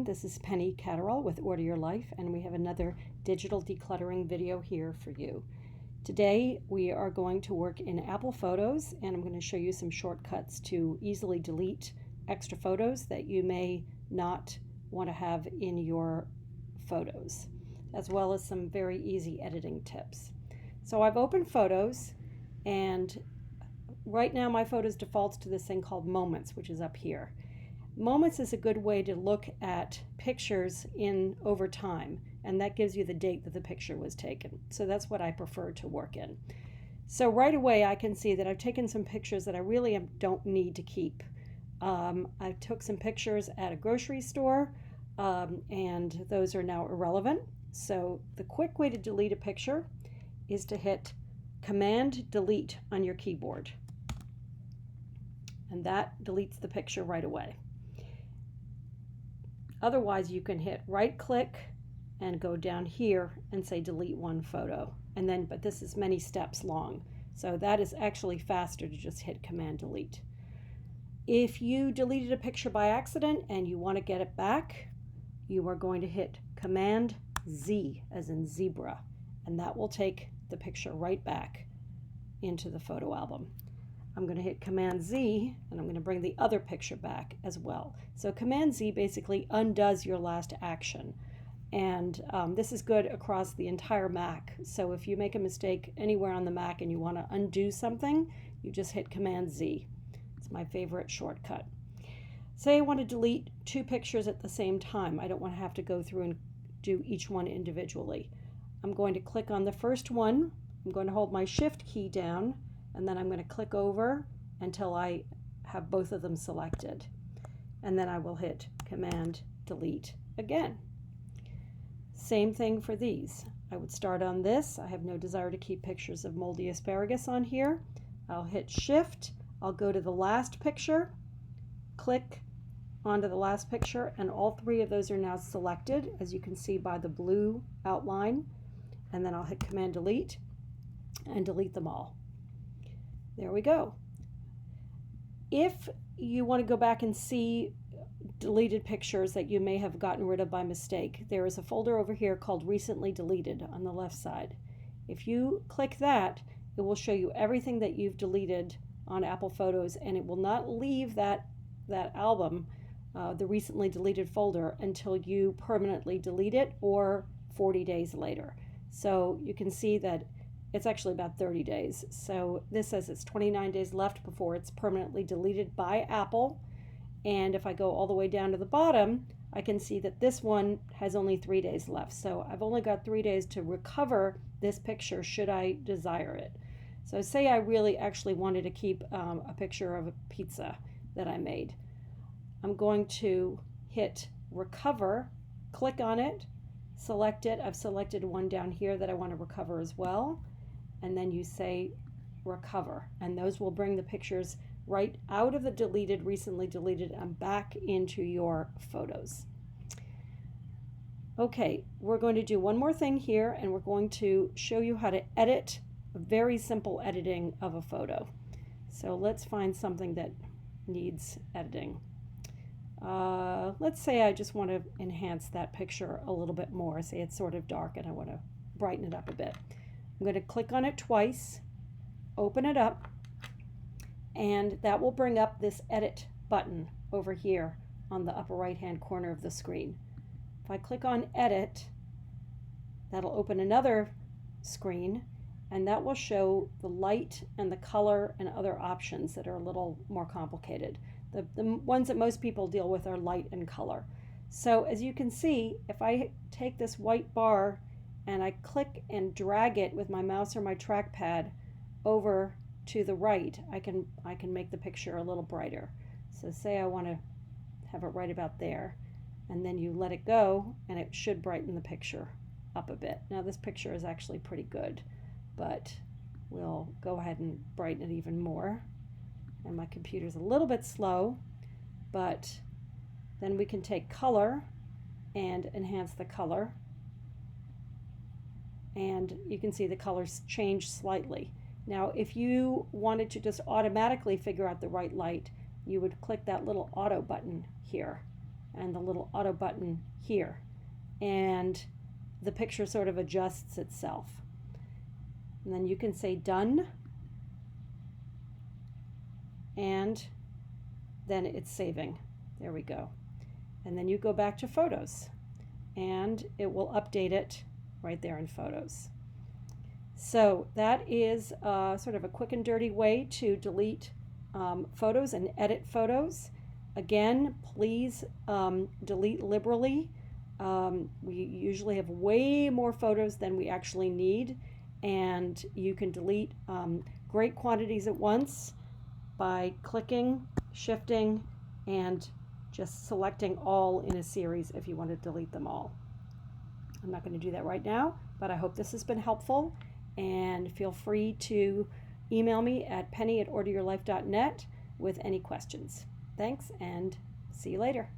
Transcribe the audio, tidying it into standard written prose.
This is Penny Catterall with Order Your Life, and we have another digital decluttering video here for you. Today we are going to work in Apple Photos, and I'm going to show you some shortcuts to easily delete extra photos that you may not want to have in your photos, as well as some very easy editing tips. So I've opened Photos, and right now my Photos defaults to this thing called Moments, which is up here. Moments is a good way to look at pictures in over time, and that gives you the date that the picture was taken. So that's what I prefer to work in. So right away I can see that I've taken some pictures that I really don't need to keep. I took some pictures at a grocery store, and those are now irrelevant. So the quick way to delete a picture is to hit Command Delete on your keyboard, and that deletes the picture right away. Otherwise, you can hit right click and go down here and say delete one photo. But this is many steps long. So that is actually faster to just hit Command Delete. If you deleted a picture by accident and you want to get it back, you are going to hit Command Z as in zebra, and that will take the picture right back into the photo album. I'm going to hit Command Z, and I'm going to bring the other picture back as well. So Command Z basically undoes your last action, and this is good across the entire Mac. So if you make a mistake anywhere on the Mac and you want to undo something, you just hit Command Z. It's my favorite shortcut. Say I want to delete two pictures at the same time. I don't want to have to go through and do each one individually. I'm going to click on the first one. I'm going to hold my Shift key down, and then I'm going to click over until I have both of them selected. And then I will hit Command Delete again. Same thing for these. I would start on this. I have no desire to keep pictures of moldy asparagus on here. I'll hit Shift. I'll go to the last picture, click onto the last picture, and all three of those are now selected, as you can see by the blue outline. And then I'll hit Command Delete and delete them all. There we go. If you want to go back and see deleted pictures that you may have gotten rid of by mistake, there is a folder over here called Recently Deleted on the left side. If you click that, it will show you everything that you've deleted on Apple Photos, and it will not leave that album, the recently deleted folder, until you permanently delete it or 40 days later. So you can see that it's actually about 30 days. So this says it's 29 days left before it's permanently deleted by Apple. And if I go all the way down to the bottom, I can see that this one has only 3 days left. So I've only got 3 days to recover this picture should I desire it. So say I really actually wanted to keep a picture of a pizza that I made. I'm going to hit Recover, click on it, select it. I've selected one down here that I want to recover as well. And then you say Recover, and those will bring the pictures right out of the recently deleted, and back into your photos. Okay, we're going to do one more thing here, and we're going to show you how to edit, a very simple editing of a photo. So let's find something that needs editing. Let's say I just want to enhance that picture a little bit more. Say it's sort of dark and I want to brighten it up a bit. I'm going to click on it twice, open it up, and that will bring up this edit button over here on the upper right hand corner of the screen. If I click on edit, that'll open another screen, and that will show the light and the color and other options that are a little more complicated. The ones that most people deal with are light and color. So as you can see, if I take this white bar and I click and drag it with my mouse or my trackpad over to the right, I can make the picture a little brighter. So say I want to have it right about there, and then you let it go and it should brighten the picture up a bit. Now this picture is actually pretty good, but we'll go ahead and brighten it even more. And my computer's a little bit slow, but then we can take color and enhance the color. And you can see the colors change slightly. Now, if you wanted to just automatically figure out the right light, you would click that little auto button here. and the little auto button here. And the picture sort of adjusts itself. And then you can say done, and then it's saving. There we go. And then you go back to Photos, and it will update it right there in Photos. So that is sort of a quick and dirty way to delete photos and edit photos. Again, please delete liberally. We usually have way more photos than we actually need, and you can delete great quantities at once by clicking, shifting, and just selecting all in a series if you want to delete them all. I'm not going to do that right now, but I hope this has been helpful, and feel free to email me at penny@orderyourlife.net with any questions. Thanks, and see you later.